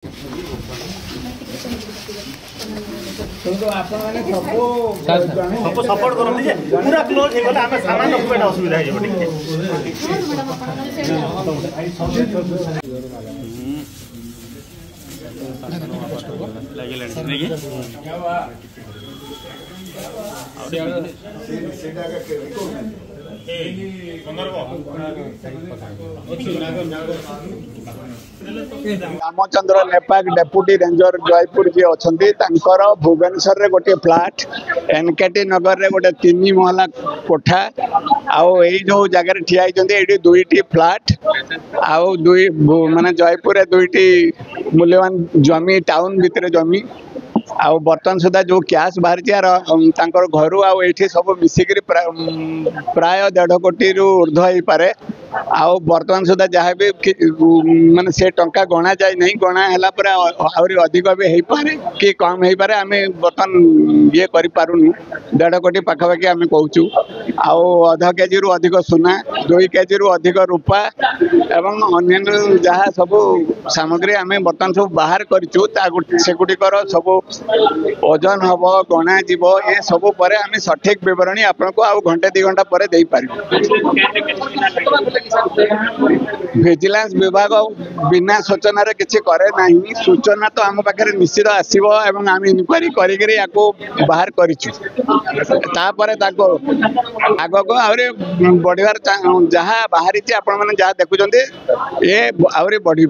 Support करते जे पूरा close हे गला हमें सामान रखबे असुविधा हे जबो रामचंद्र नेपाक डेप्यूटी रेंजर जयपुर जी अच्छा भुवनेश्वर गोटे फ्लाट एनकेटी नगर रे गोटे 3 महला कोठा आउ जो जगह ठिया ये दुईटी फ्लाट आउ दुई माने जयपुर दुईटी मूल्यवान जमी टाउन भितर जमी आउ बर्तमान सुधा जो कैश बाहरी घर आठी सब मिसिक प्राय 1.5 कोटी रु ऊर्ध्व हो पारे आउ बर्तमान सुधा जहाँ भी माने से टंका गणा जाए नहीं गणा है आहरी अधिक भी हो पारे कि कम हो पारे आम बर्तमान ये करूँ 1.5 कोटी पाखापाखि आम कहूँ आउ आधा केजी रु अधिक सुना 2 केजी रु अधिक रूपा एवं अन्य जहाँ सब सामग्री आम बर्तमान सब बाहर करुटिकर सब ओजन हम गणा जीव ये सब पर आम सठिक विवरणी आपको आउ घंटे 2 घंटा पर दे पार विजिलेंस विभाग बिना सूचना रे किसी करे नहीं सूचना तो आम पाखे निश्चित आसो एवं आम इनक्वारी करी बाहर कर आग को आहरी बढ़िया जहाँ बाहरी आपण मैंने जहाँ देखुं ये आहरी बढ़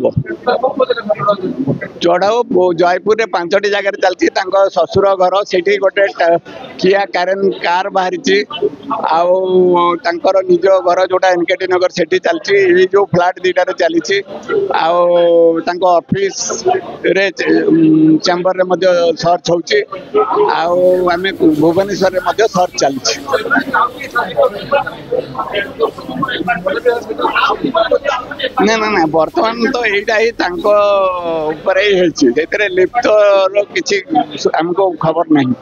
चढ़ाऊ जयपुर 5टी जगह चलती ससुर घर से गोटे किया कार बाहरी आउर निज घर जोटा एनकेटी नगर से चलती जो फ्लाट 2टार चली ऑफिस रे चैम्बर रे सर्च होची आम भुवनेश्वर रे सर्च चलती ना ना ना बर्तमान तो यहीटा ही लिप्त किसी आमको खबर नहीं।